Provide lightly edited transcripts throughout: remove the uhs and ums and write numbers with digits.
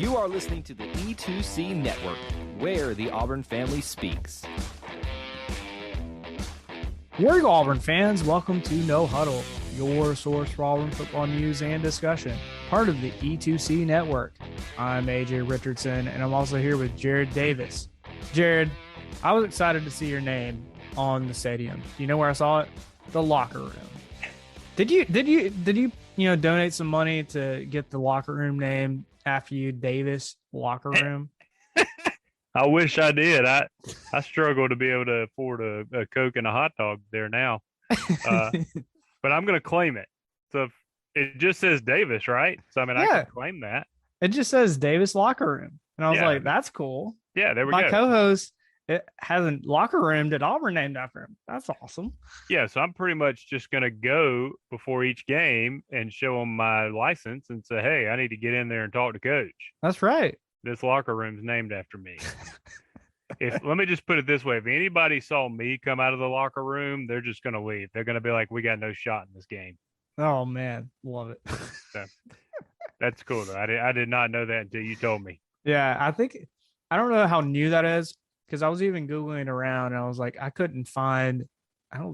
You are listening to the E2C Network, where the Auburn family speaks. Warrior Auburn fans, welcome to No Huddle, your source for Auburn football news and discussion, part of the E2C Network. I'm AJ Richardson, and I'm also here with Jared Davis. Jared, I was excited to see your name on the stadium. Do you know where I saw it? The locker room. Did you donate some money to get the locker room name after you, Davis Locker Room? I wish I did. I struggle to be able to afford a Coke and a hot dog there now. But I'm going to claim it. So it just says Davis, right? So, I mean, I can claim that. It just says Davis Locker Room. And I was like, that's cool. Yeah, there we go. My co-host has a locker room that Auburn named after him. That's awesome. Yeah, so I'm pretty much just going to go before each game and show them my license and say, hey, I need to get in there and talk to Coach. That's right. This locker room's named after me. Let me just put it this way. If anybody saw me come out of the locker room, they're just going to leave. They're going to be like, we got no shot in this game. Oh, man. Love it. So, that's cool, though. I did not know that until you told me. Yeah, I don't know how new that is, because I was even Googling around and I was like, I don't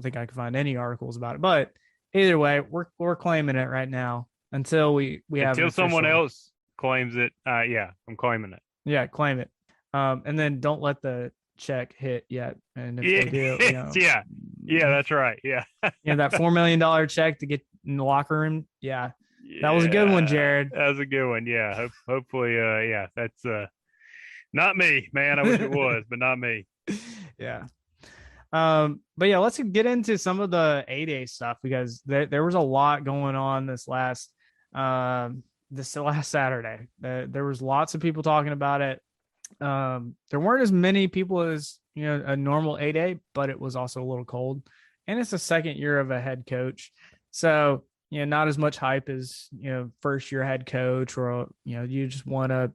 think I could find any articles about it. But either way, we're claiming it right now until we have until someone else claims it. Yeah, I'm claiming it. Yeah, claim it. And then don't let the check hit yet. And if they do, yeah, that's right. Yeah. That $4 million check to get in the locker room. Yeah. That was a good one, Jared. That was a good one. Yeah. Hopefully, that's not me, man. I wish it was, but not me. Yeah. But yeah, let's get into some of the 8A stuff, because there was a lot going on this last Saturday. There was lots of people talking about it. There weren't as many people as a normal 8A, but it was also a little cold, and it's the second year of a head coach, so not as much hype as first year head coach, or you just won a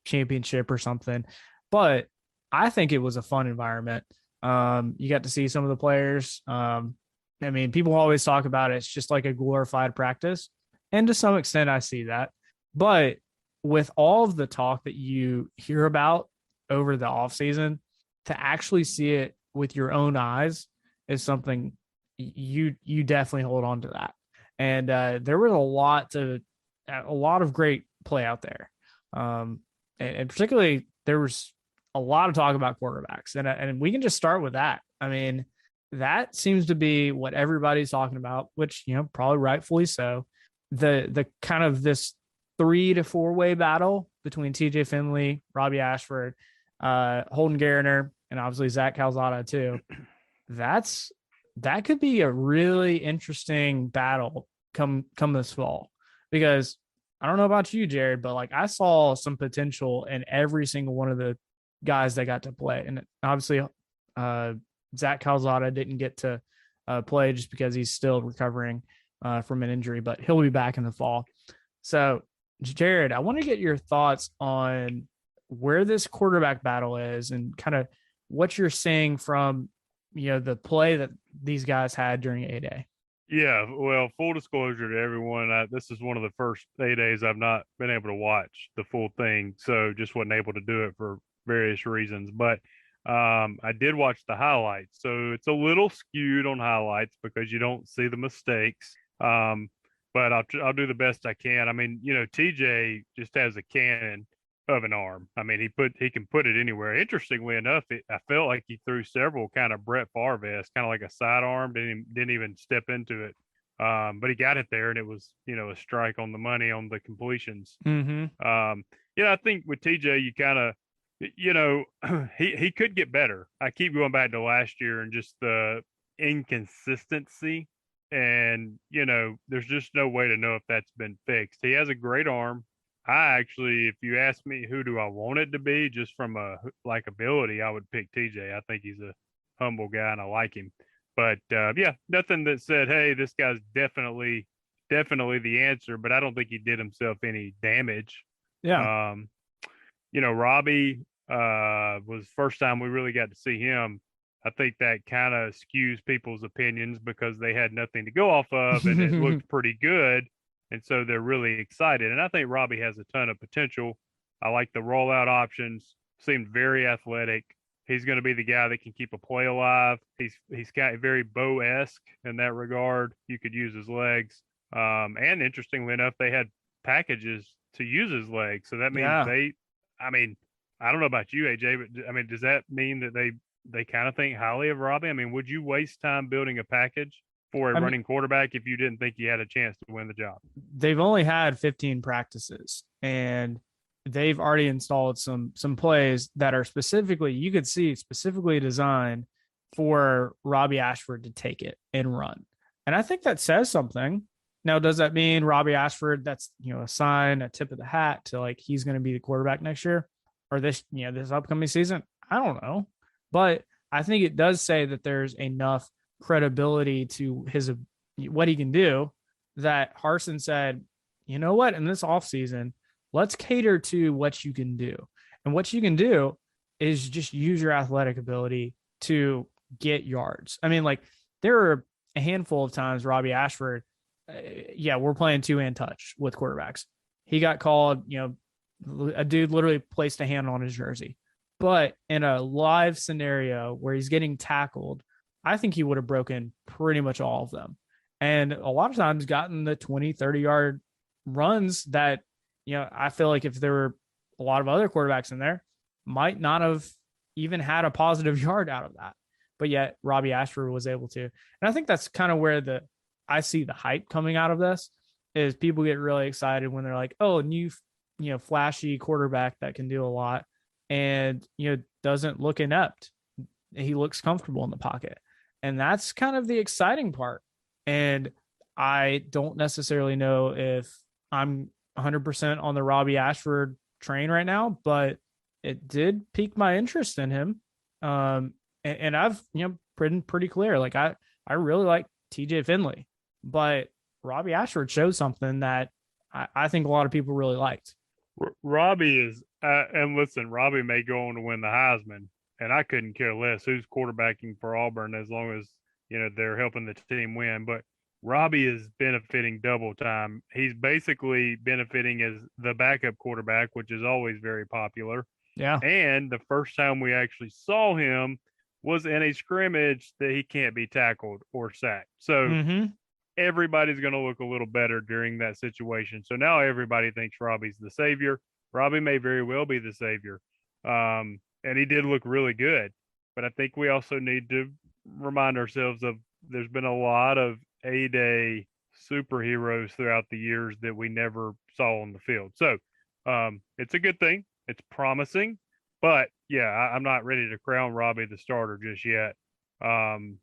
championship or something. But I think it was a fun environment. You got to see some of the players. I mean, people always talk about it. It's just like a glorified practice, and to some extent I see that. But with all of the talk that you hear about over the offseason, to actually see it with your own eyes is something you definitely hold on to that. And there was a lot of great play out there. And particularly there was a lot of talk about quarterbacks, and we can just start with that. I mean, that seems to be what everybody's talking about, which, probably rightfully so. The kind of this 3 to 4 way battle between TJ Finley, Robbie Ashford, Holden Garner, and obviously Zach Calzada too. That could be a really interesting battle come this fall, because I don't know about you, Jared, but like I saw some potential in every single one of the guys that got to play. And obviously Zach Calzada didn't get to play just because he's still recovering from an injury, but he'll be back in the fall. So Jared, I want to get your thoughts on where this quarterback battle is and kind of what you're seeing from, the play that these guys had during 8A. Yeah, well, full disclosure to everyone, this is one of the first 8As I've not been able to watch the full thing, so just wasn't able to do it for various reasons. But I did watch the highlights, so it's a little skewed on highlights because you don't see the mistakes. But I'll do the best I can. I mean, TJ just has a cannon of an arm. I mean, he can put it anywhere. Interestingly enough, I felt like he threw several kind of Brett Favre-esque, kind of like a sidearm. Didn't even step into it, but he got it there, and it was a strike on the money on the completions. Mm-hmm. I think with TJ, you kind of he could get better. I keep going back to last year and just the inconsistency. And, there's just no way to know if that's been fixed. He has a great arm. If you ask me who do I want it to be, just from a likability, I would pick TJ. I think he's a humble guy and I like him. But nothing that said, hey, this guy's definitely the answer, but I don't think he did himself any damage. Yeah. Robbie was the first time we really got to see him. I think that kind of skews people's opinions because they had nothing to go off of and it looked pretty good. And so they're really excited. And I think Robbie has a ton of potential. I like the rollout options. Seemed very athletic. He's going to be the guy that can keep a play alive. He's got very Bo-esque in that regard. You could use his legs. And interestingly enough, they had packages to use his legs. So that means Yeah. I mean, I don't know about you, AJ, but I mean, does that mean that they kind of think highly of Robbie? I mean, would you waste time building a package for a running quarterback if you didn't think you had a chance to win the job? They've only had 15 practices, and they've already installed some plays that are specifically, you could see, specifically designed for Robbie Ashford to take it and run. And I think that says something. Now, does that mean Robbie Ashford, that's, a sign, a tip of the hat to like he's going to be the quarterback next year or this upcoming season? I don't know. But I think it does say that there's enough credibility to what he can do that Harsin said, you know what, in this offseason, let's cater to what you can do. And what you can do is just use your athletic ability to get yards. I mean, like, there are a handful of times Robbie Ashford, we're playing 2-hand touch with quarterbacks. He got called, a dude literally placed a hand on his jersey. But in a live scenario where he's getting tackled, I think he would have broken pretty much all of them. And a lot of times gotten the 20, 30-yard runs that, I feel like if there were a lot of other quarterbacks in there, might not have even had a positive yard out of that. But yet Robbie Ashford was able to. And I think that's kind of where I see the hype coming out of this is people get really excited when they're like, oh, new, flashy quarterback that can do a lot and, doesn't look inept. He looks comfortable in the pocket. And that's kind of the exciting part. And I don't necessarily know if I'm 100% on the Robbie Ashford train right now, but it did pique my interest in him. And I've, been pretty clear. Like I really like TJ Finley, but Robbie Ashford showed something that I think a lot of people really liked. Robbie is, and listen, Robbie may go on to win the Heisman, and I couldn't care less who's quarterbacking for Auburn as long as, they're helping the team win. But Robbie is benefiting double time. He's basically benefiting as the backup quarterback, which is always very popular. Yeah. And the first time we actually saw him was in a scrimmage that he can't be tackled or sacked. So everybody's going to look a little better during that situation. So now everybody thinks Robbie's the savior. Robbie may very well be the savior. And he did look really good. But I think we also need to remind ourselves of there's been a lot of A-Day superheroes throughout the years that we never saw on the field. So it's a good thing. It's promising. But, yeah, I'm not ready to crown Robbie the starter just yet. The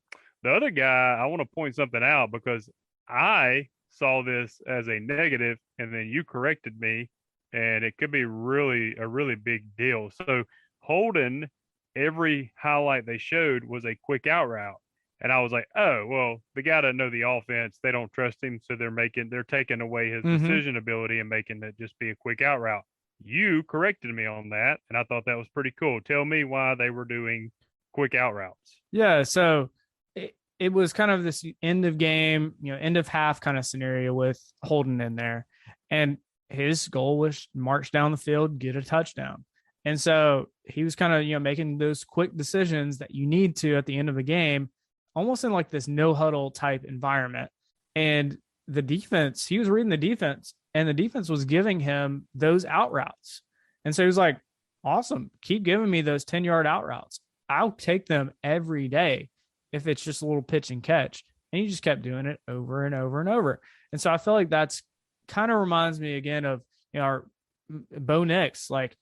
other guy, I want to point something out because I saw this as a negative, and then you corrected me, and it could be a really big deal. So Holden, every highlight they showed was a quick out route. And I was like, oh, well, the guy doesn't know the offense. They don't trust him. So they're taking away his decision ability and making it just be a quick out route. You corrected me on that. And I thought that was pretty cool. Tell me why they were doing quick out routes. Yeah. So it was kind of this end of game, end of half kind of scenario with Holden in there. And his goal was march down the field, get a touchdown. And so he was kind of, making those quick decisions that you need to at the end of the game, almost in like this no huddle type environment. And the defense, he was reading the defense, and the defense was giving him those out routes. And so he was like, awesome, keep giving me those 10-yard out routes. I'll take them every day if it's just a little pitch and catch. And he just kept doing it over and over and over. And so I feel like that's kind of reminds me again of, our Bo Nix, like,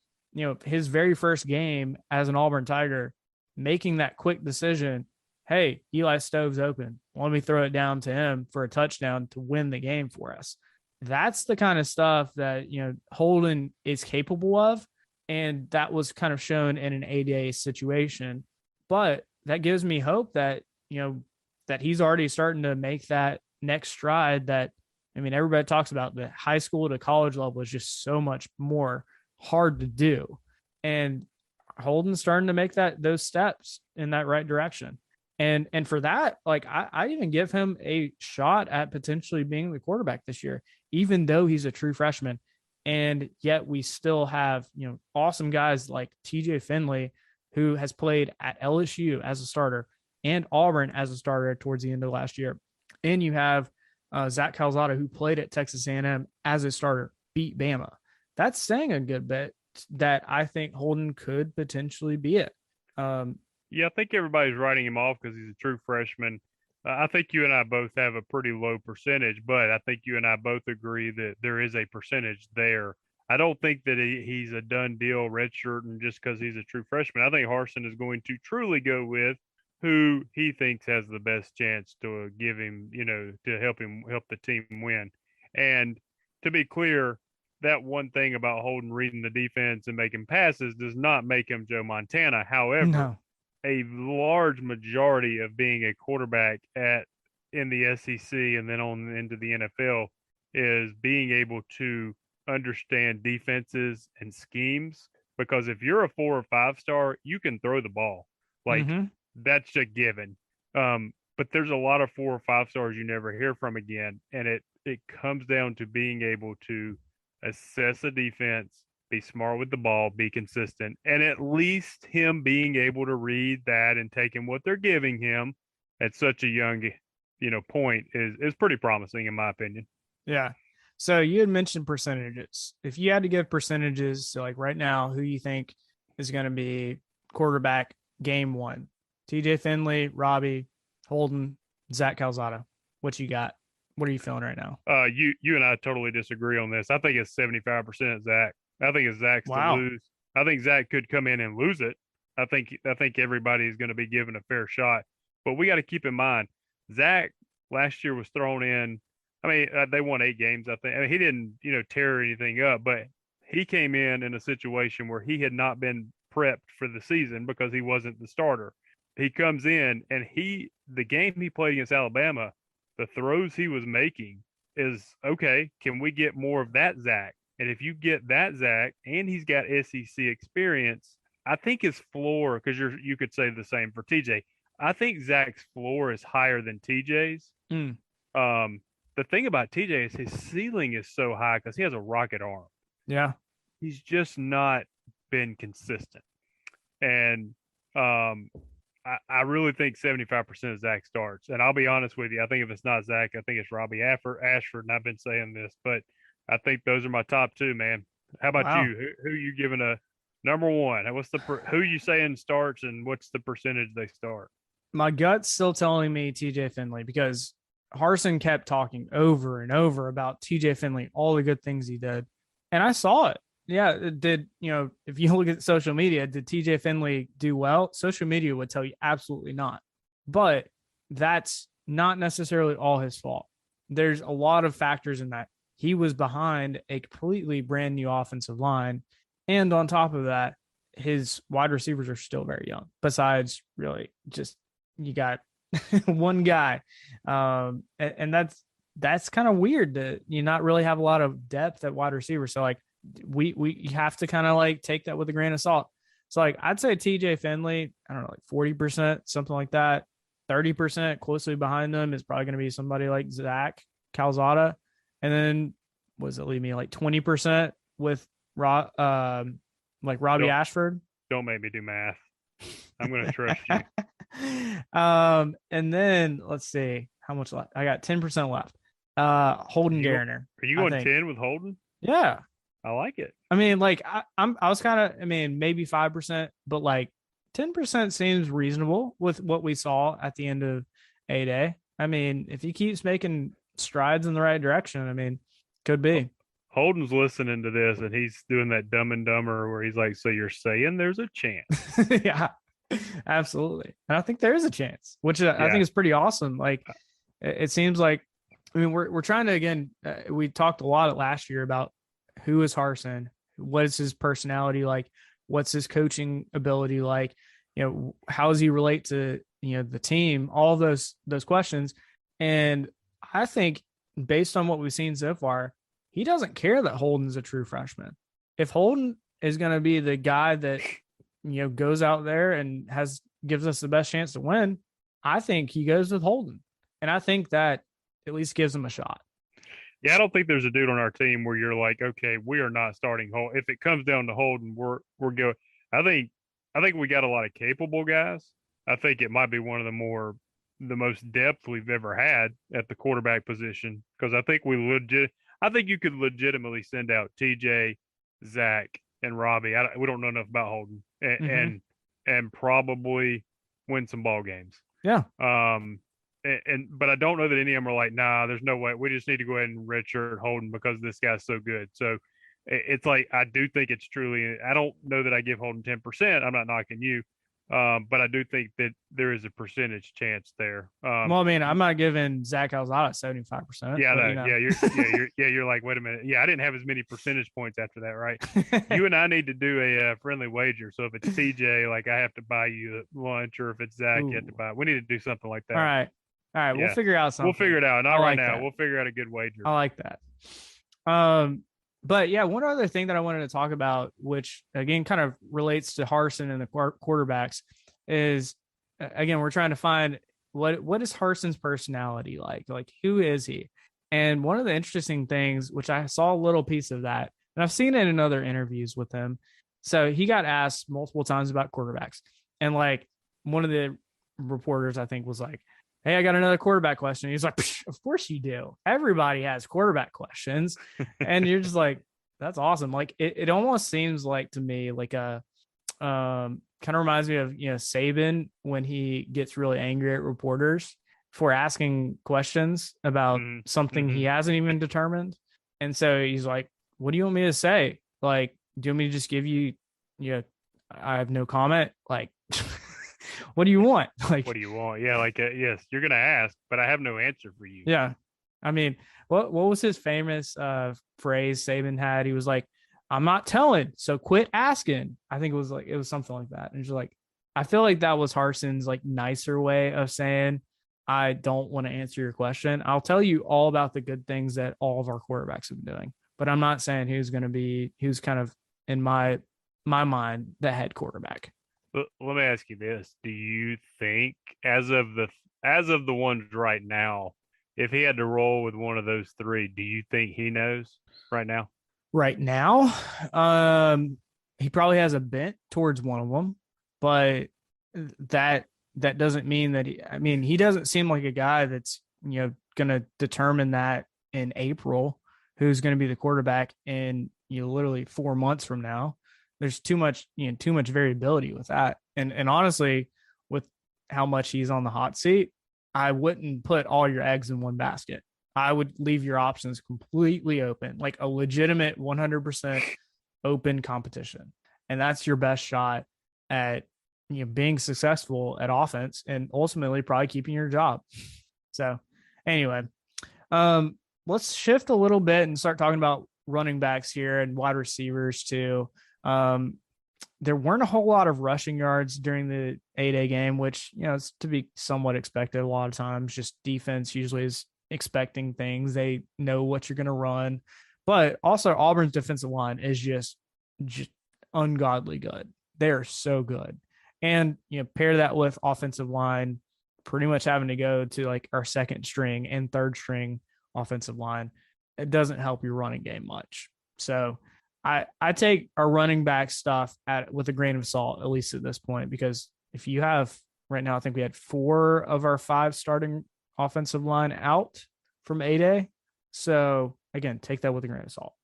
his very first game as an Auburn Tiger, making that quick decision. Hey, Eli Stove's open. Let me throw it down to him for a touchdown to win the game for us. That's the kind of stuff that, Holden is capable of. And that was kind of shown in an A-Day situation. But that gives me hope that, that he's already starting to make that next stride that, everybody talks about the high school to college level is just so much more hard to do. And Holden's starting to make those steps in that right direction. And for that, like I even give him a shot at potentially being the quarterback this year, even though he's a true freshman. And yet we still have, awesome guys like TJ Finley, who has played at LSU as a starter and Auburn as a starter towards the end of last year. And you have Zach Calzada, who played at Texas A&M as a starter, beat Bama. That's saying a good bit that I think Holden could potentially be it. Yeah, I think everybody's writing him off because he's a true freshman. I think you and I both have a pretty low percentage, but I think you and I both agree that there is a percentage there. I don't think that he's a done deal redshirting just because he's a true freshman. I think Harsin is going to truly go with who he thinks has the best chance to give him, to help the team win. And to be clear, that one thing about Holden reading the defense and making passes does not make him Joe Montana. However, no. A large majority of being a quarterback in the SEC and then on into the NFL is being able to understand defenses and schemes. Because if you're a 4 or 5 star, you can throw the ball. Like that's a given. But there's a lot of 4 or 5 stars you never hear from again. And it comes down to being able to assess a defense, be smart with the ball, be consistent, and at least him being able to read that and taking what they're giving him at such a young, point is pretty promising in my opinion. Yeah. So you had mentioned percentages. If you had to give percentages, so like right now, who you think is going to be quarterback game 1? TJ Finley, Robbie, Holden, Zach Calzada. What you got? What are you feeling right now? You and I totally disagree on this. I think it's 75% Zach. I think it's Zach's to lose. I think Zach could come in and lose it. I think everybody is going to be given a fair shot. But we got to keep in mind, Zach last year was thrown in. I mean, they won 8 games, I think. I mean, he didn't, tear anything up, but he came in a situation where he had not been prepped for the season because he wasn't the starter. He comes in and the game he played against Alabama, the throws he was making is, okay, can we get more of that Zach? And if you get that Zach and he's got SEC experience, I think his floor, because you could say the same for TJ. I think Zach's floor is higher than TJ's. The thing about TJ is his ceiling is so high because he has a rocket arm. Yeah. He's just not been consistent. And I really think 75% of Zach starts. And I'll be honest with you. I think if it's not Zach, I think it's Robbie Ashford. And I've been saying this, but I think those are my top 2, man. How about you? Who are you giving a number 1? Who are you saying starts and what's the percentage they start? My gut's still telling me TJ Finley because Harsin kept talking over and over about TJ Finley, all the good things he did. And I saw it. Yeah, it did. If you look at social media, did TJ Finley do well? Social media would tell you absolutely not. But that's not necessarily all his fault. There's a lot of factors in that. He was behind a completely brand new offensive line. And on top of that, his wide receivers are still very young. Besides, really, just you got one guy. And that's kind of weird to you not really have a lot of depth at wide receiver. So like we have to kind of like take that with a grain of salt. So like I'd say TJ Finley, I don't know, like 40%, something like that. 30% closely behind them is probably going to be somebody like Zach Calzada. And then was it leave me like 20% with Robbie Ashford? Don't make me do math. I'm going to trust you. And then let's see how much left. I got 10% left. Holden Garner. Are you going 10 with Holden? Yeah. I like it. I mean, like I was kind of, maybe 5%, but like 10% seems reasonable with what we saw at the end of A-Day. I mean, if he keeps making strides in the right direction, could be. Holden's listening to this and he's doing that Dumb and Dumber where he's like, so you're saying there's a chance? Yeah, absolutely. And I think there is a chance, which I think is pretty awesome. Like it seems like, we're trying to, again, we talked a lot last year about who is Harsin, what is his personality like, what's his coaching ability like, how does he relate to, the team, all those questions. And I think based on what we've seen so far, he doesn't care that Holden's a true freshman. If Holden is going to be the guy that, goes out there and gives us the best chance to win, I think he goes with Holden. And I think that at least gives him a shot. Yeah, I don't think there's a dude on our team where you're like, okay, we are not starting Holden. If it comes down to Holden, we're going. I think I think we got a lot of capable guys. I think it might be one of the most depth we've ever had at the quarterback position because I think you could legitimately send out TJ, Zach, and Robbie. We don't know enough about Holden and probably win some ball games. Yeah. But I don't know that any of them are like, nah, there's no way. We just need to go ahead and redshirt Holden because this guy's so good. So it's like I do think it's truly. I don't know that I give Holden 10%. I'm not knocking you, but I do think that there is a percentage chance there. Well, I mean, I'm not giving Zach Alzada 75%. Yeah, but, no, you know. you're like, wait a minute. Yeah, I didn't have as many percentage points after that, right? You and I need to do a friendly wager. So if it's TJ, like I have to buy you lunch, or if it's Zach, you have to buy. We need to do something like that. All right. Yeah. We'll figure out something. We'll figure it out. Not right like now. that. We'll figure out a good wager. I like that. But yeah, one other thing that I wanted to talk about, which again kind of relates to Harsin and the quarterbacks, is again we're trying to find what is Harsin's personality like? Like who is he? And one of the interesting things, which I saw a little piece of that, and I've seen it in other interviews with him. So he got asked multiple times about quarterbacks, and like one of the reporters I think was like, hey, I got another quarterback question. He's like, of course you do. Everybody has quarterback questions. And you're just like, that's awesome. Like it almost seems like to me, like kind of reminds me of, Saban when he gets really angry at reporters for asking questions about something he hasn't even determined. And so he's like, what do you want me to say? Like, do you want me to just give you, I have no comment. Like, what do you want? Like, what do you want? Yeah, like yes, you're gonna ask, but I have no answer for you. Yeah, I mean, what was his famous phrase Saban had? He was like, "I'm not telling, so quit asking." I think it was something like that. And just like, I feel like that was Harsin's like nicer way of saying, "I don't want to answer your question. I'll tell you all about the good things that all of our quarterbacks have been doing, but I'm not saying who's kind of in my mind the head quarterback." Let me ask you this: do you think, as of the ones right now, if he had to roll with one of those three, do you think he knows right now? Right now, he probably has a bent towards one of them, but that doesn't mean that he doesn't seem like a guy that's going to determine that in April who's going to be the quarterback in literally 4 months from now. There's too much variability with that. And honestly, with how much he's on the hot seat, I wouldn't put all your eggs in one basket. I would leave your options completely open, like a legitimate 100% open competition. And that's your best shot at being successful at offense and ultimately probably keeping your job. So anyway, let's shift a little bit and start talking about running backs here and wide receivers too. There weren't a whole lot of rushing yards during the 8A game, which, it's to be somewhat expected. A lot of times just defense usually is expecting things. They know what you're going to run, but also Auburn's defensive line is just ungodly good. They're so good. And, pair that with offensive line, pretty much having to go to like our second string and third string offensive line. It doesn't help your running game much. So I take our running back stuff with a grain of salt, at least at this point, because if you have right now, I think we had 4 of our 5 starting offensive line out from 8A. So again, take that with a grain of salt.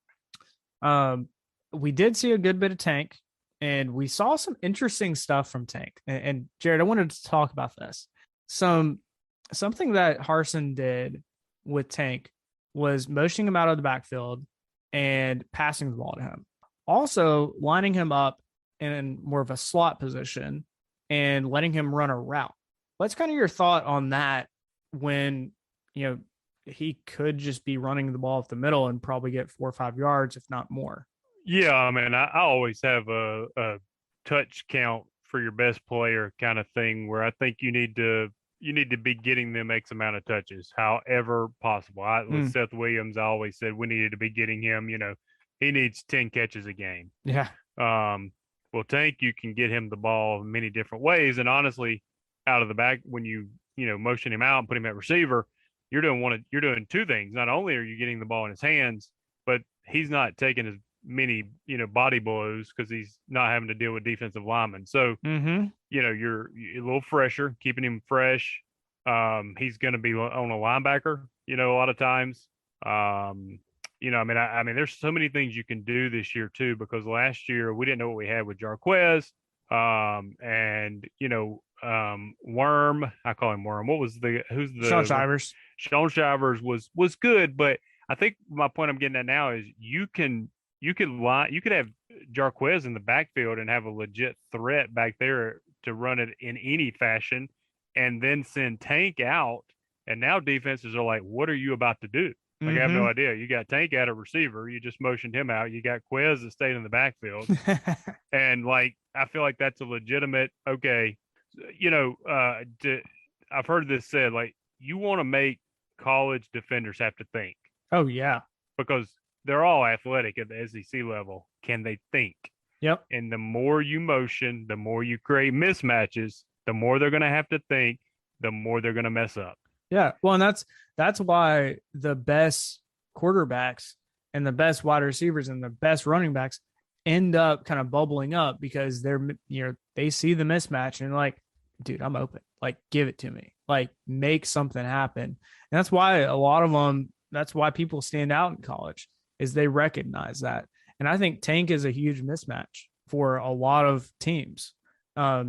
We did see a good bit of Tank, and we saw some interesting stuff from Tank. And Jared, I wanted to talk about this. Something that Harsin did with Tank was motioning him out of the backfield and passing the ball to him. Also lining him up in more of a slot position and letting him run a route. What's kind of your thought on that when, he could just be running the ball up the middle and probably get 4 or 5 yards, if not more? Yeah, I mean, I always have a touch count for your best player kind of thing where I think you need to be getting them X amount of touches, however possible. With Seth Williams, I always said we needed to be getting him, he needs 10 catches a game. Yeah. Well, Tank, you can get him the ball in many different ways. And honestly, out of the back, when you motion him out and put him at receiver, you're doing two things. Not only are you getting the ball in his hands, but he's not taking as many, body blows because he's not having to deal with defensive linemen. So, you're a little fresher, keeping him fresh. He's going to be on a linebacker, a lot of times. I mean, there's so many things you can do this year too, because last year we didn't know what we had with Jarquez, and Worm. I call him Worm. Who's the Sean Shivers? Sean Shivers was good, but I think my point I'm getting at now is you could have Jarquez in the backfield and have a legit threat back there to run it in any fashion, and then send Tank out. And now defenses are like, what are you about to do? Like, I have no idea. You got Tank at a receiver. You just motioned him out. You got Quez that stayed in the backfield. And, I feel like that's a legitimate, okay, I've heard this said, you want to make college defenders have to think. Oh, yeah. Because they're all athletic at the SEC level. Can they think? Yep. And the more you motion, the more you create mismatches, the more they're going to have to think, the more they're going to mess up. Yeah. Well, and that's why the best quarterbacks and the best wide receivers and the best running backs end up kind of bubbling up, because they see the mismatch and dude, I'm open. Give it to me. Make something happen. And that's why a lot of them, that's why people stand out in college, is they recognize that. And I think Tank is a huge mismatch for a lot of teams. I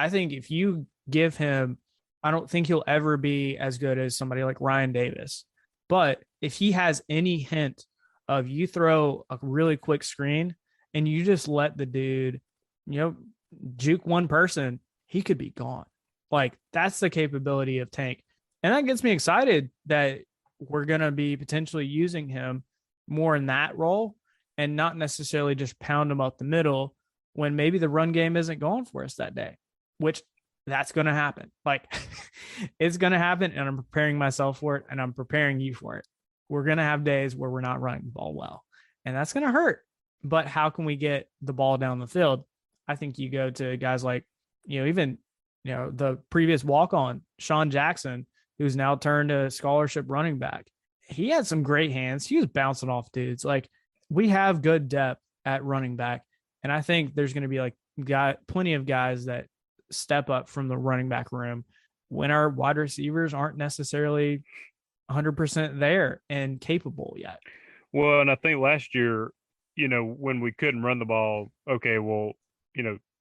think if you give him, I don't think he'll ever be as good as somebody like Ryan Davis. But if he has any hint of, you throw a really quick screen and you just let the dude, juke one person, he could be gone. That's the capability of Tank. And that gets me excited that we're going to be potentially using him more in that role and not necessarily just pound him up the middle when maybe the run game isn't going for us that day, which that's going to happen. It's going to happen, and I'm preparing myself for it, and I'm preparing you for it. We're going to have days where we're not running the ball well, and that's going to hurt. But how can we get the ball down the field? I think you go to guys like, the previous walk-on, Sean Jackson, who's now turned a scholarship running back. He had some great hands. He was bouncing off dudes. We have good depth at running back, and I think there's going to be plenty of guys that step up from the running back room when our wide receivers aren't necessarily 100% there and capable yet. Well, and I think last year, when we couldn't run the ball, okay, well,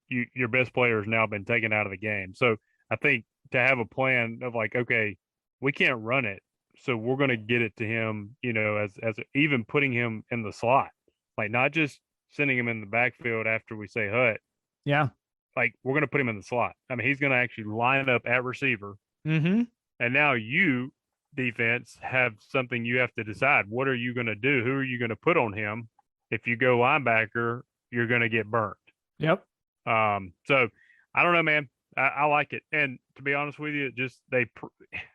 your best player has now been taken out of the game. So I think to have a plan of okay, we can't run it, so we're going to get it to him, as even putting him in the slot, not just sending him in the backfield after we say hut. Yeah. We're going to put him in the slot. I mean, he's going to actually line up at receiver. Mm-hmm. And now you, defense, have something you have to decide. What are you going to do? Who are you going to put on him? If you go linebacker, you're going to get burnt. Yep. So I don't know, man. I like it. And to be honest with you,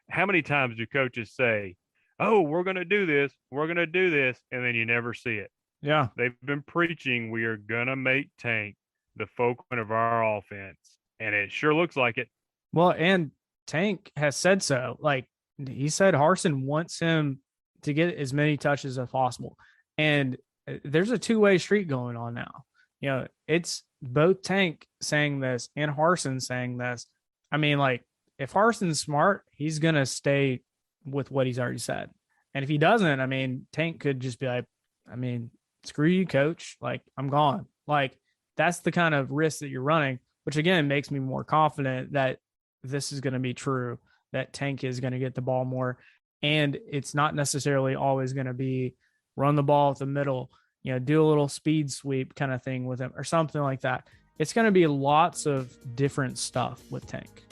how many times do coaches say, oh, we're going to do this, we're going to do this, and then you never see it? Yeah. They've been preaching, we are going to make Tank the focal point of our offense, and it sure looks like it. Well, and Tank has said so. He said Harsin wants him to get as many touches as possible. And there's a two-way street going on now. It's both Tank saying this and Harsin saying this. I mean, if Harsin's smart, he's going to stay with what he's already said. And if he doesn't, Tank could just be screw you, coach. I'm gone. That's the kind of risk that you're running, which again makes me more confident that this is going to be true, that Tank is going to get the ball more. And it's not necessarily always going to be run the ball at the middle, do a little speed sweep kind of thing with him or something like that. It's going to be lots of different stuff with Tank.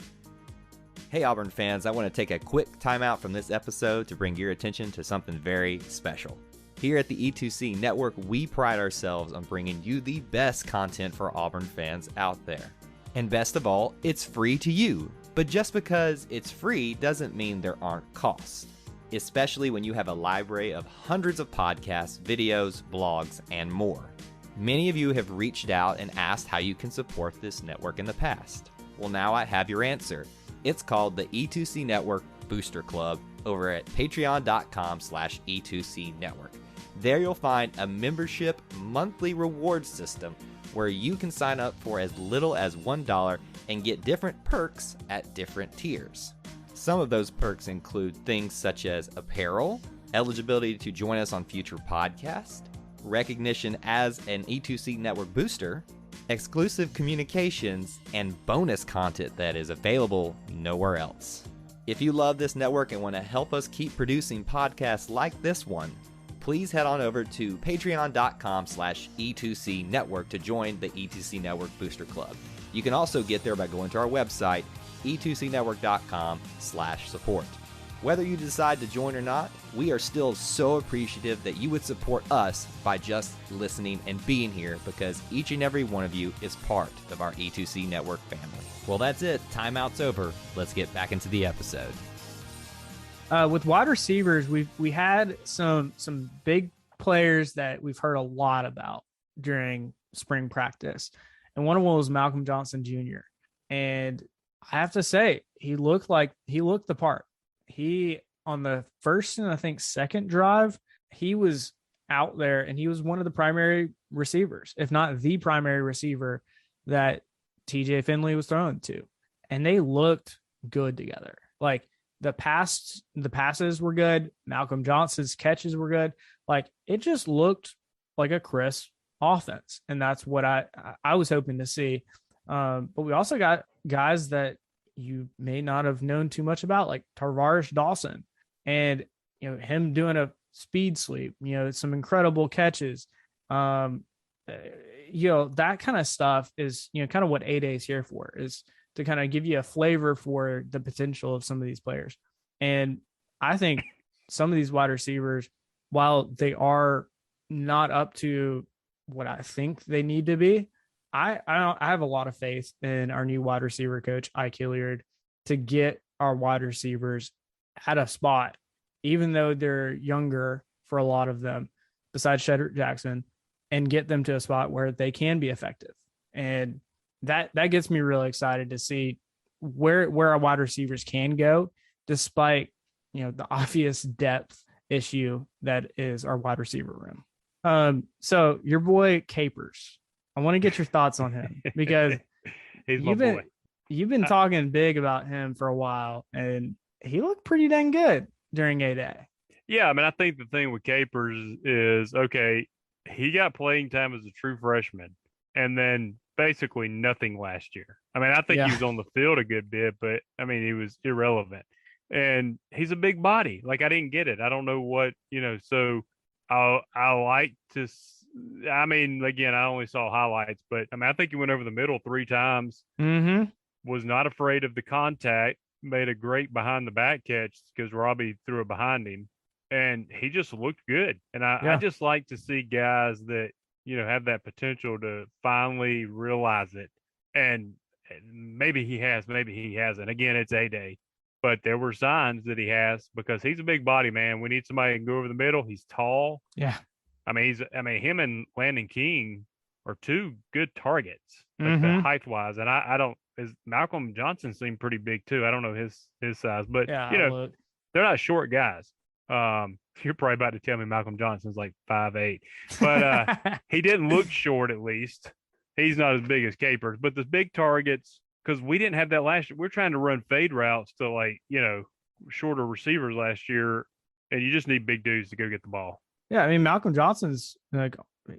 Hey, Auburn fans, I want to take a quick timeout from this episode to bring your attention to something very special. Here at the E2C Network, we pride ourselves on bringing you the best content for Auburn fans out there. And best of all, it's free to you. But just because it's free doesn't mean there aren't costs, especially when you have a library of hundreds of podcasts, videos, blogs, and more. Many of you have reached out and asked how you can support this network in the past. Well, now I have your answer. It's called the E2C Network Booster Club over at patreon.com/E2C Network. There you'll find a membership monthly reward system where you can sign up for as little as $1 and get different perks at different tiers. Some of those perks include things such as apparel, eligibility to join us on future podcasts, recognition as an E2C Network booster, exclusive communications, and bonus content that is available nowhere else. If you love this network and want to help us keep producing podcasts like this one, please head on over to patreon.com/E2C Network to join the E2C Network Booster Club. You can also get there by going to our website, e2cnetwork.com/support. Whether you decide to join or not, we are still so appreciative that you would support us by just listening and being here, because each and every one of you is part of our E2C Network family. Well, that's it. Timeout's over. Let's get back into the episode. With wide receivers, we had some big players that we've heard a lot about during spring practice, and one of them was Malcolm Johnson Jr. And I have to say, he looked the part. He, on the first and I think second drive, he was out there and he was one of the primary receivers, if not the primary receiver that TJ Finley was throwing to, and they looked good together. Like the passes were good. Malcolm Johnson's catches were good. Like it just looked like a crisp offense, and that's what I was hoping to see. But we also got guys that you may not have known too much about, like Tarvarish Dawson, and him doing a speed sweep, some incredible catches. That kind of stuff is kind of what A-Day is here for, is to kind of give you a flavor for the potential of some of these players. And I think some of these wide receivers, while they are not up to what I think they need to be, I have a lot of faith in our new wide receiver coach, Ike Hilliard, to get our wide receivers at a spot, even though they're younger for a lot of them, besides Shedrick Jackson, and get them to a spot where they can be effective. And that gets me really excited to see where our wide receivers can go, despite the obvious depth issue that is our wide receiver room. So your boy Capers, I want to get your thoughts on him, because you've been talking big about him for a while, and he looked pretty dang good during A-Day. Yeah, I mean, I think the thing with Capers is, okay, he got playing time as a true freshman, and then basically nothing last year. I mean, I think he was on the field a good bit, but I mean, he was irrelevant. And he's a big body. Like, I didn't get it. I don't know what, so I like to. I mean, again, I only saw highlights, but I mean, I think he went over the middle 3 times. Mm-hmm. Was not afraid of the contact. Made a great behind the back catch because Robbie threw it behind him, and he just looked good. And I just like to see guys that have that potential to finally realize it. And maybe he has, maybe he hasn't. Again, it's A-Day, but there were signs that he has, because he's a big body, man. We need somebody who can go over the middle. He's tall. Yeah. I mean, him and Landon King are 2 good targets, like the height wise. And I don't, Malcolm Johnson seemed pretty big too. I don't know his size, but they're not short guys. You're probably about to tell me Malcolm Johnson's like 5'8", but he didn't look short. At least he's not as big as Capers. But the big targets, because we didn't have that last year. We're trying to run fade routes to shorter receivers last year, and you just need big dudes to go get the ball. Yeah, I mean, Malcolm Johnson's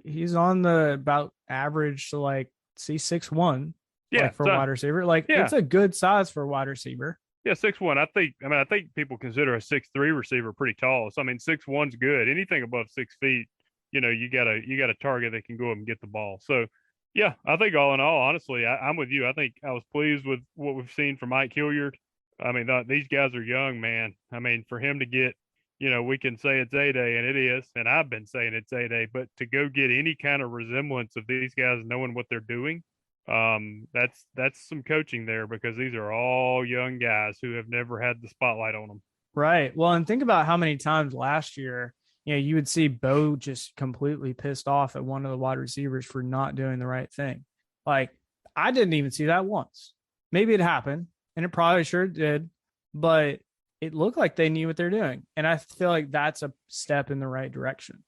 he's on the about average to C6'1". Yeah, for a wide receiver. It's a good size for a wide receiver. Yeah, 6'1". I think people consider a 6'3" receiver pretty tall. So I mean, 6'1's good. Anything above 6 feet, you got a target that can go up and get the ball. So yeah, I think all in all, honestly, I'm with you. I think I was pleased with what we've seen from Mike Hilliard. I mean, these guys are young, man. I mean, for him to get, we can say it's A-Day, and it is, and I've been saying it's A-Day, but to go get any kind of resemblance of these guys knowing what they're doing, that's some coaching there, because these are all young guys who have never had the spotlight on them. Right. Well, and think about how many times last year, you would see Bo just completely pissed off at one of the wide receivers for not doing the right thing. Like, I didn't even see that once. Maybe it happened, and it probably sure did, but it looked like they knew what they're doing. And I feel like that's a step in the right direction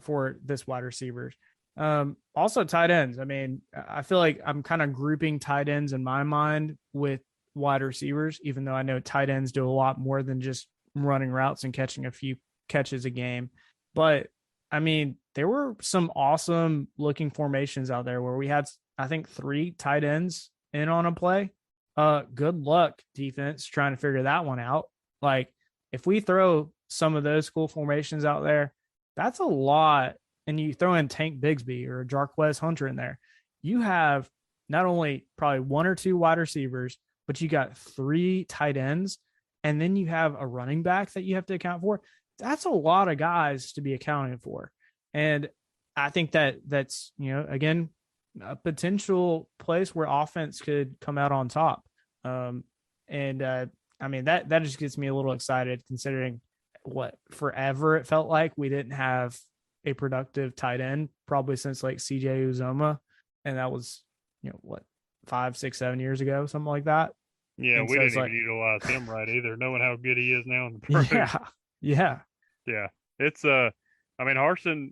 for this wide receivers. Also tight ends. I mean, I feel like I'm kind of grouping tight ends in my mind with wide receivers, even though I know tight ends do a lot more than just running routes and catching a few catches a game. But I mean, there were some awesome looking formations out there where we had, I think, 3 tight ends in on a play. Good luck, defense, trying to figure that one out. Like, if we throw some of those school formations out there, that's a lot. And you throw in Tank Bigsby or Jarquez Hunter in there, you have not only probably 1 or 2 wide receivers, but you got 3 tight ends, and then you have a running back that you have to account for. That's a lot of guys to be accounting for. And I think that's, again, a potential place where offense could come out on top. I mean, that just gets me a little excited, considering what forever it felt like we didn't have a productive tight end, probably since like CJ Uzoma. And that was, 5, 6, 7 years ago, something like that. Yeah, And we so didn't it's even like, utilize him right either, knowing how good he is now in the pros. yeah. Yeah. It's I mean, Harsin,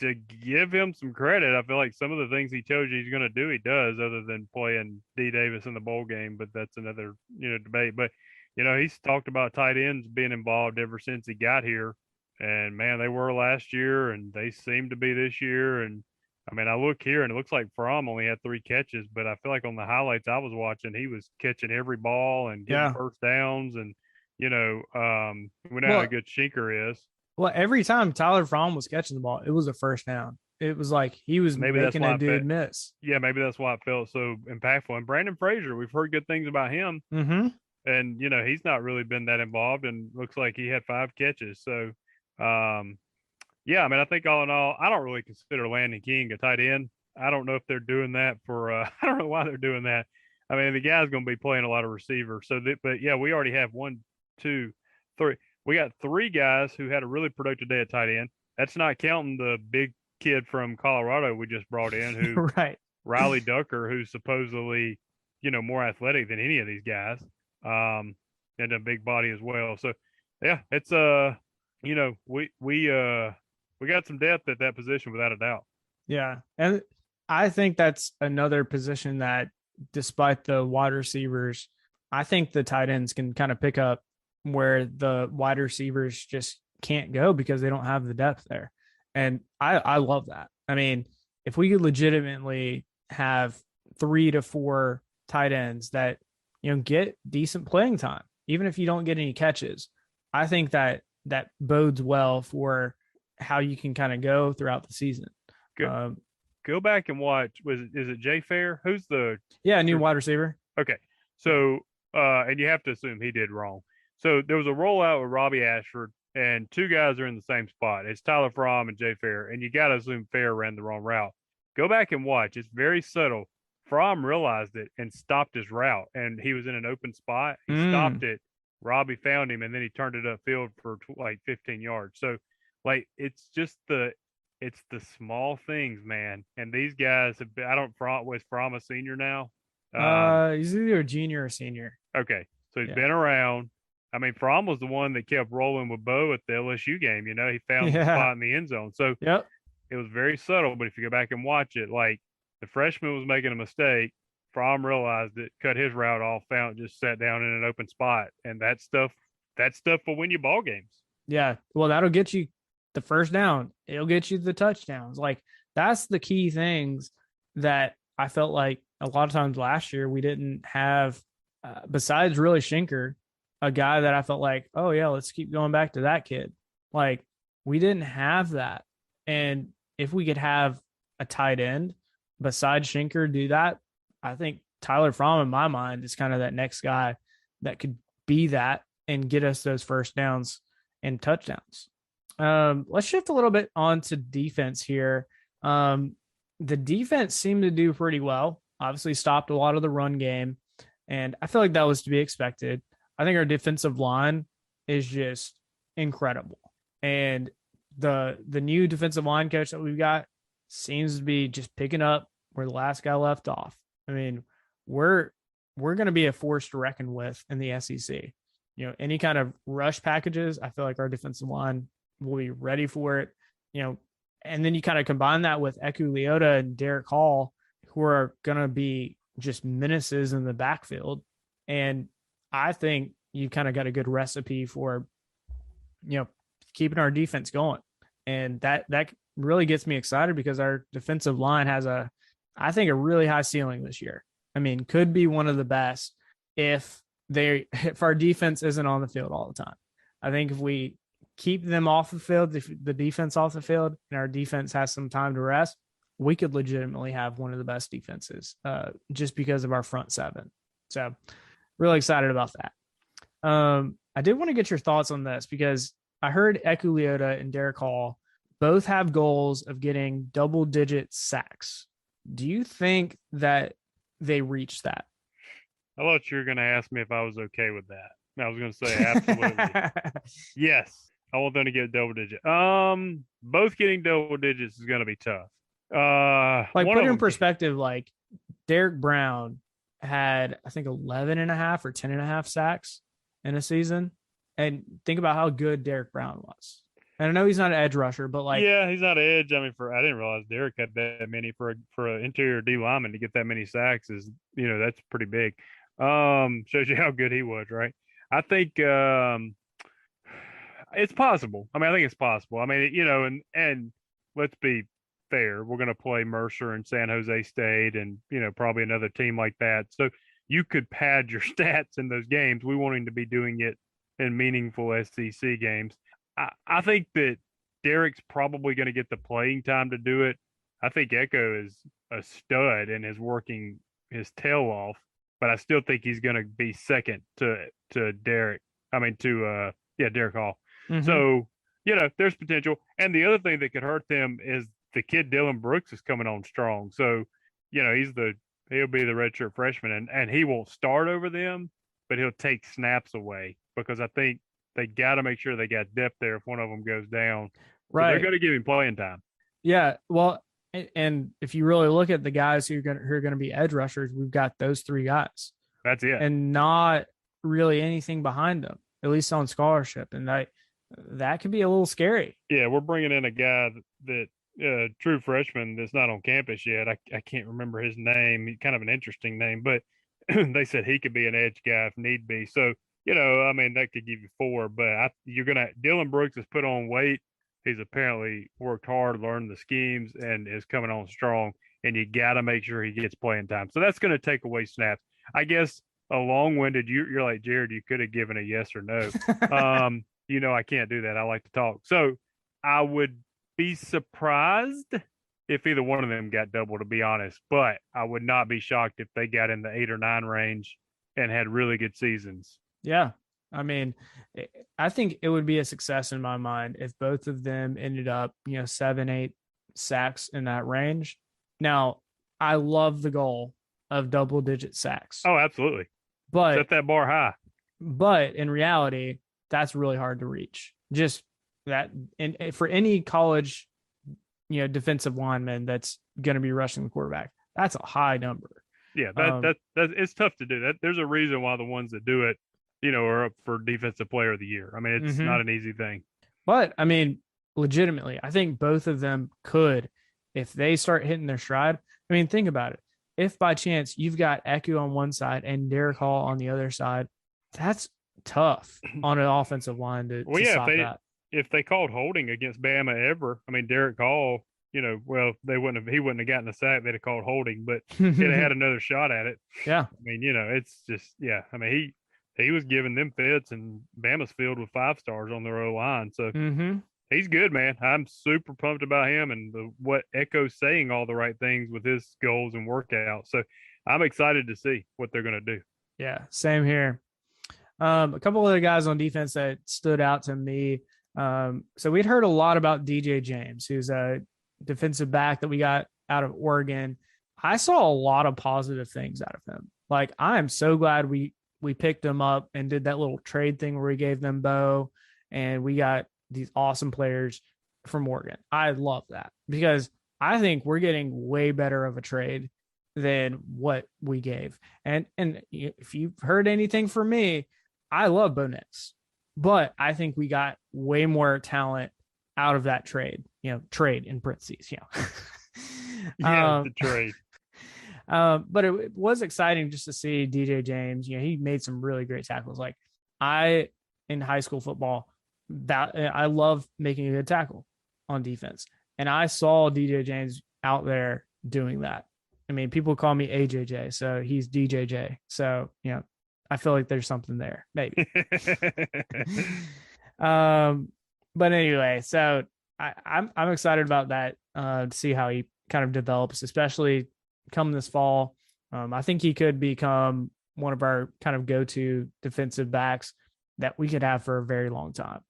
to give him some credit, I feel like some of the things he tells you he's going to do, he does, other than playing D Davis in the bowl game. But that's another, debate. But, he's talked about tight ends being involved ever since he got here. And, man, they were last year, and they seem to be this year. And, I mean, I look here, and it looks like Fromm only had 3 catches. But I feel like on the highlights I was watching, he was catching every ball and getting first downs. And, we know how good Shinker is. Well, every time Tyler Fromm was catching the ball, it was a first down. It was like he was making a dude miss. Yeah, maybe that's why it felt so impactful. And Brandon Frazier, we've heard good things about him. Mm-hmm. And, he's not really been that involved, and looks like he had 5 catches. So, yeah, I mean, I think all in all, I don't really consider Landon King a tight end. I don't know if they're doing that for I don't know why they're doing that. I mean, the guy's going to be playing a lot of receiver. So, but yeah, we already have 1, 2, 3. We got 3 guys who had a really productive day at tight end. That's not counting the big kid from Colorado we just brought in, who right, Riley Ducker, who's supposedly, more athletic than any of these guys, and a big body as well. So, yeah, it's we got some depth at that position without a doubt. Yeah, and I think that's another position that, despite the wide receivers, I think the tight ends can kind of pick up where the wide receivers just can't go because they don't have the depth there. And I love that. I mean, if we could legitimately have 3 to 4 tight ends that, get decent playing time, even if you don't get any catches, I think that bodes well for how you can kind of go throughout the season. Go back and watch. Is it Jay Fair? Who's the new wide receiver? Okay. So and you have to assume he did wrong. So there was a rollout with Robbie Ashford, and 2 guys are in the same spot. It's Tyler Fromm and Jay Fair, and you got to assume Fair ran the wrong route. Go back and watch. It's very subtle. Fromm realized it and stopped his route, and he was in an open spot. He stopped it. Robbie found him, and then he turned it upfield for like 15 yards. So, like, it's just the small things, man. And these guys have been, was Fromm a senior now? He's either a junior or senior. Okay. So he's been around. I mean, Fromm was the one that kept rolling with Bo at the LSU game. He found the spot in the end zone. So it was very subtle. But if you go back and watch it, like, the freshman was making a mistake. Fromm realized it, cut his route off, just sat down in an open spot. And that stuff will win you ball games. Yeah. Well, that'll get you the first down. It'll get you the touchdowns. Like, that's the key things that I felt like a lot of times last year we didn't have, besides really Shinker, a guy that I felt like, oh yeah, let's keep going back to that kid. Like, we didn't have that. And if we could have a tight end besides Shinker do that, I think Tyler Fromm, in my mind, is kind of that next guy that could be that and get us those first downs and touchdowns. Let's shift a little bit on to defense here. The defense seemed to do pretty well. Obviously stopped a lot of the run game, and I feel like that was to be expected. I think our defensive line is just incredible. And the new defensive line coach that we've got seems to be just picking up where the last guy left off. I mean, we're going to be a force to reckon with in the SEC. any kind of rush packages, I feel like our defensive line will be ready for it. And then you kind of combine that with Eku Leota and Derek Hall, who are going to be just menaces in the backfield. And I think you kind of got a good recipe for, keeping our defense going. And that really gets me excited because our defensive line has I think a really high ceiling this year. I mean, could be one of the best if our defense isn't on the field all the time. I think if we keep them off the field, the defense off the field, and our defense has some time to rest, we could legitimately have one of the best defenses just because of our front seven. So really excited about that. I did want to get your thoughts on this because I heard Eku Leota and Derek Hall both have goals of getting double-digit sacks. Do you think that they reach that? I thought you were going to ask me if I was okay with that. I was going to say absolutely. Yes, I want them to get double digit. Both getting double digits is going to be tough. Like put it in perspective, like Derek Brown had, I think, 11 and a half or 10 and a half sacks in a season. And think about how good Derek Brown was. And I know he's not an edge rusher, but yeah, he's not an edge. I mean, I didn't realize Derek had that many for an interior D lineman to get that many sacks is, that's pretty big. Shows you how good he was, right? I think it's possible. I mean, I think it's possible. I mean, and let's be fair. We're going to play Mercer and San Jose State and, probably another team like that. So you could pad your stats in those games. We want him to be doing it in meaningful SEC games. I think that Derek's probably going to get the playing time to do it. I think Echo is a stud and is working his tail off, but I still think he's going to be second to Derek. I mean, Derek Hall. Mm-hmm. So, there's potential. And the other thing that could hurt them is the kid Dylan Brooks is coming on strong. So, he'll be the redshirt freshman and he won't start over them, but he'll take snaps away because I think they got to make sure they got depth there if one of them goes down. Right. So they're going to give him playing time. Yeah. Well, and if you really look at the guys who are going to be edge rushers, we've got those three guys. That's it. And not really anything behind them, at least on scholarship. And that can be a little scary. Yeah. We're bringing in a guy that true freshman that's not on campus yet. I can't remember his name. Kind of an interesting name, but they said he could be an edge guy if need be. So, I mean, that could give you 4, but Dylan Brooks has put on weight. He's apparently worked hard, learned the schemes, and is coming on strong. And you got to make sure he gets playing time. So that's going to take away snaps. I guess a long-winded, you're like, Jared, you could have given a yes or no. I can't do that. I like to talk. So I would be surprised if either one of them got double, to be honest. But I would not be shocked if they got in the 8 or 9 range and had really good seasons. Yeah. I mean, I think it would be a success in my mind if both of them ended up, 7, 8 sacks in that range. Now, I love the goal of double-digit sacks. Oh, absolutely. But set that bar high. But in reality, that's really hard to reach. Just that, and for any college, defensive lineman that's going to be rushing the quarterback, that's a high number. Yeah, that it's tough to do that. There's a reason why the ones that do it, are up for defensive player of the year. I mean, it's not an easy thing. But I mean, legitimately, I think both of them could, if they start hitting their stride. I mean, think about it. If by chance you've got Eku on one side and Derek Hall on the other side, that's tough on an offensive line to stop that. If they called holding against Bama ever, I mean, Derek Hall, he wouldn't have gotten a sack. They'd have called holding, but he'd have had another shot at it. Yeah. I mean, it's just, yeah. I mean, he was giving them fits, and Bama's filled with 5-stars on their O-line. So he's good, man. I'm super pumped about him and what Echo's saying all the right things with his goals and workouts. So I'm excited to see what they're going to do. Yeah, same here. A couple other guys on defense that stood out to me. So we'd heard a lot about DJ James, who's a defensive back that we got out of Oregon. I saw a lot of positive things out of him. Like, I am so glad we picked him up and did that little trade thing where we gave them Bo, and we got these awesome players from Oregon. I love that because I think we're getting way better of a trade than what we gave. And if you've heard anything from me, I love Bo Nix, but I think we got way more talent out of that trade, trade in parentheses, Yeah, the trade. But it was exciting just to see DJ James. He made some really great tackles. Like in high school football, that I love making a good tackle on defense. And I saw DJ James out there doing that. I mean, people call me AJJ, so he's DJJ. So, I feel like there's something there, maybe. But anyway, so I'm excited about that to see how he kind of develops, especially come this fall. I think he could become one of our kind of go-to defensive backs that we could have for a very long time.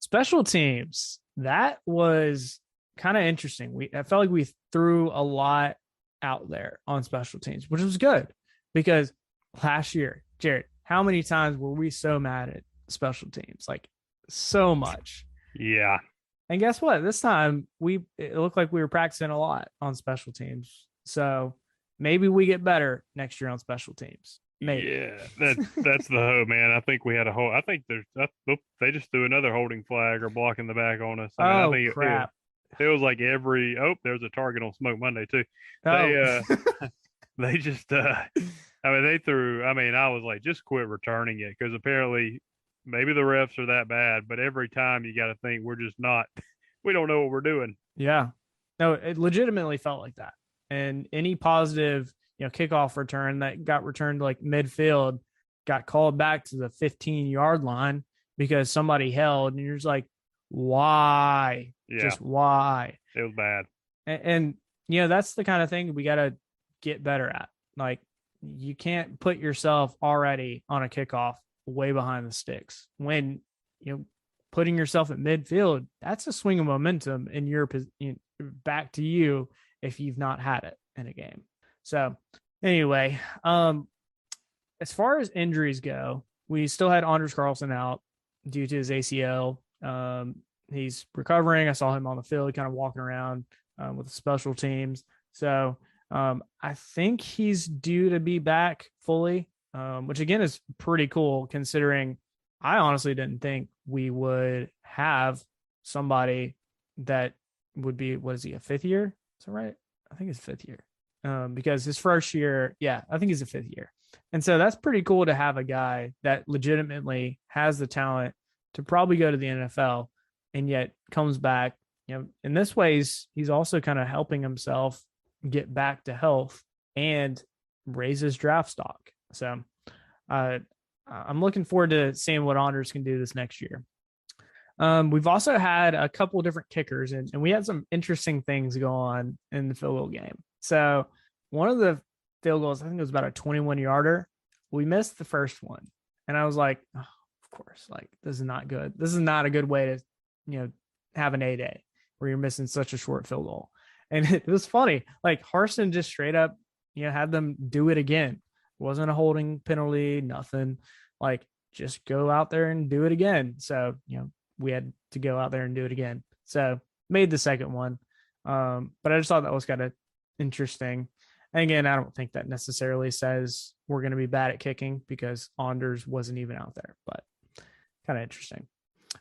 Special teams, that was kind of interesting. I felt like we threw a lot out there on special teams, which was good because last year, Jared, how many times were we so mad at special teams? Like so much. Yeah. And guess what? This time it looked like we were practicing a lot on special teams. So maybe we get better next year on special teams. Maybe. Yeah, that's the hope, man. I think we had I think they just threw another holding flag or blocking the back on us. I think crap. It was like there's a target on Smoke Monday too. Oh. They just they threw. I was like, just quit returning it because apparently maybe the refs are that bad, but every time you got to think we're just not. We don't know what we're doing. Yeah, no, it legitimately felt like that. And any positive, kickoff return that got returned like midfield got called back to the 15-yard line because somebody held, and you're just like, why? Yeah. Just why? It was bad. And that's the kind of thing we got to get better at. Like, you can't put yourself already on a kickoff way behind the sticks when putting yourself at midfield. That's a swing of momentum in your back to you if you've not had it in a game. So anyway, as far as injuries go, we still had Anders Carlson out due to his ACL. He's recovering. I saw him on the field kind of walking around with the special teams. So I think he's due to be back fully, which again is pretty cool considering I honestly didn't think we would have somebody that would be, what is he, a fifth year? Is that right? I think it's fifth year. Because his first year, I think he's a fifth year. And so that's pretty cool to have a guy that legitimately has the talent to probably go to the NFL and yet comes back. In this way, he's also kind of helping himself get back to health and raise his draft stock. So I'm looking forward to seeing what Anders can do this next year. We've also had a couple of different kickers, and we had some interesting things go on in the field goal game. So one of the field goals, I think it was about a 21-yarder. We missed the first one. And I was like, oh, of course, like, this is not good. This is not a good way to, have an A-day where you're missing such a short field goal. And it was funny. Like, Harsin just straight up, had them do it again. It wasn't a holding penalty, nothing. Like, just go out there and do it again. So, we had to go out there and do it again. So made the second one. But I just thought that was kind of interesting. And again, I don't think that necessarily says we're going to be bad at kicking because Anders wasn't even out there, but kind of interesting.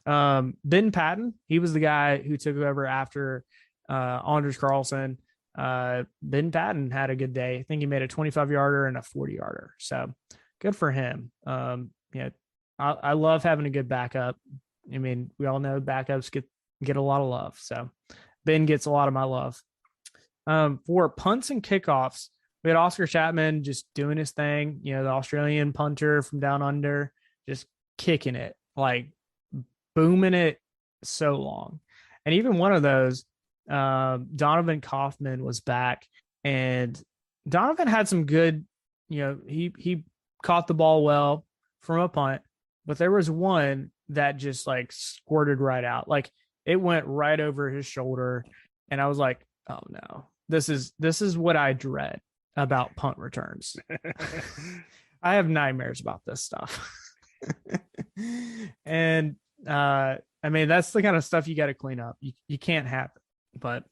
Ben Patton, he was the guy who took over after Anders Carlson. Ben Patton had a good day. I think he made a 25-yarder and a 40-yarder. So good for him. I love having a good backup. I mean, we all know backups get a lot of love. So Ben gets a lot of my love. For punts and kickoffs, we had Oscar Chapman just doing his thing. The Australian punter from down under, just kicking it, like booming it so long. And even one of those, Donovan Kaufman was back, and Donovan had some good, he caught the ball well from a punt, but there was one that just like squirted right out. Like, it went right over his shoulder. And I was like, oh no, this is what I dread about punt returns. I have nightmares about this stuff. And that's the kind of stuff you got to clean up. You can't have it. But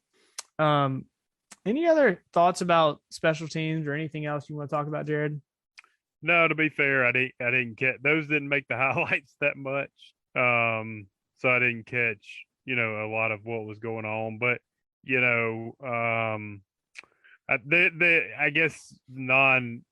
any other thoughts about special teams or anything else you want to talk about, Jared? No, to be fair, I didn't catch those. Didn't make the highlights that much. So I didn't catch a lot of what was going on. But I guess non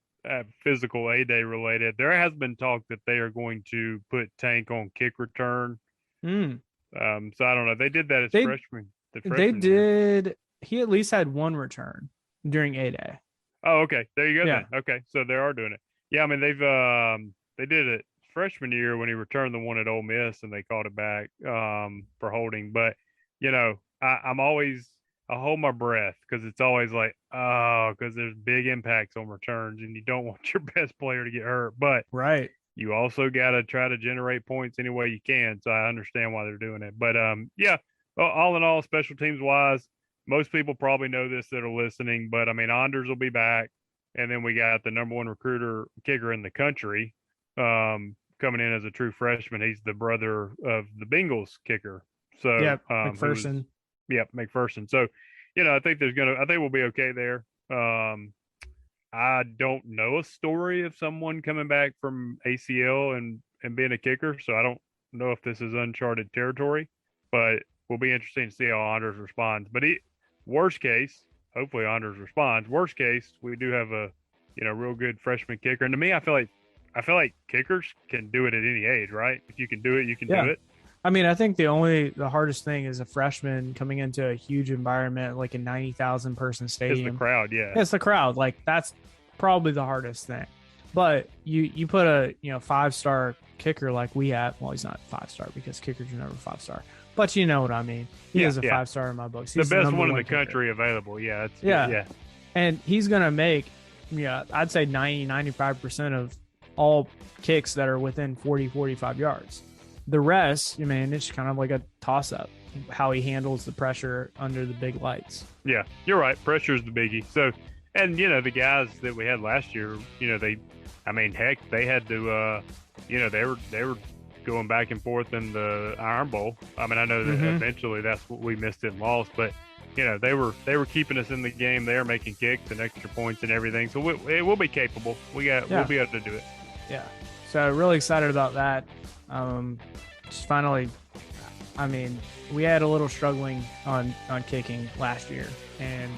physical A-Day related, there has been talk that they are going to put Tank on kick return. Mm. So I don't know. They did that as freshman. They did. He at least had one return during A-Day. Oh, okay. There you go. Yeah. Then. Okay, so they are doing it. Yeah, I mean they did it freshman year when he returned the one at Ole Miss and they called it back for holding. But I hold my breath because it's always like, because there's big impacts on returns and you don't want your best player to get hurt. But right, you also got to try to generate points any way you can. So I understand why they're doing it. But yeah, all in all, special teams wise, most people probably know this that are listening. But I mean, Anders will be back, and then we got the number one recruiter kicker in the country coming in as a true freshman. He's the brother of the Bengals kicker. So yeah, McPherson. McPherson. So, I think we'll be okay there. I don't know a story of someone coming back from ACL and being a kicker, so I don't know if this is uncharted territory, but we'll be interesting to see how Anders responds. But worst case, hopefully Anders responds. Worst case, we do have a real good freshman kicker. And to me, I feel like kickers can do it at any age, right? If you can do it, you can do it. I mean, I think the hardest thing is a freshman coming into a huge environment like a 90,000 person stadium. It's the crowd, yeah. It's the crowd. Like that's probably the hardest thing. But you put a 5-star kicker like we have. Well, he's not 5-star because kickers are never 5-star. But you know what I mean. He is a 5-star in my books. He's the best one in the kicker. country available. Yeah. Yeah. And he's gonna make I'd say 95% of all kicks that are within 40-45 yards. The rest, it's kind of like a toss-up, how he handles the pressure under the big lights. Yeah, you're right. Pressure is the biggie. So, and, the guys that we had last year, they had to, they were going back and forth in the Iron Bowl. I mean, I know that eventually that's what we missed and lost, but, they were keeping us in the game there, making kicks and extra points and everything. So we'll be capable. We'll be able to do it. Yeah. So really excited about that. Just finally, I mean, we had a little struggling on kicking last year, and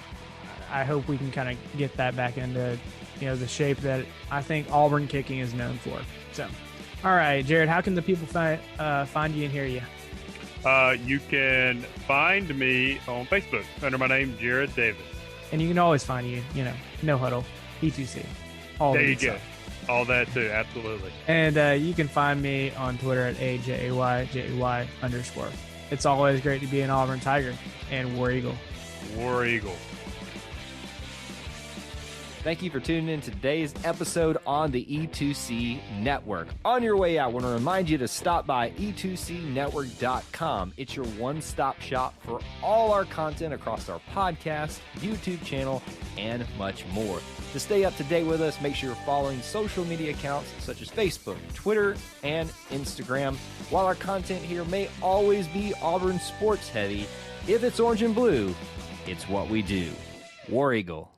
I hope we can kind of get that back into, the shape that I think Auburn kicking is known for. So, all right, Jared, how can the people find you and hear you? You can find me on Facebook under my name, Jared Davis. And you can always find you, No Huddle, E2C. All there you go. All that too, absolutely. And you can find me on Twitter at AJAYJAY_. It's always great to be an Auburn Tiger and War Eagle. War Eagle. Thank you for tuning in to today's episode on the E2C Network. On your way out, I want to remind you to stop by e2cnetwork.com. It's your one-stop shop for all our content across our podcast, YouTube channel, and much more. To stay up to date with us, make sure you're following social media accounts such as Facebook, Twitter, and Instagram. While our content here may always be Auburn sports heavy, if it's orange and blue, it's what we do. War Eagle.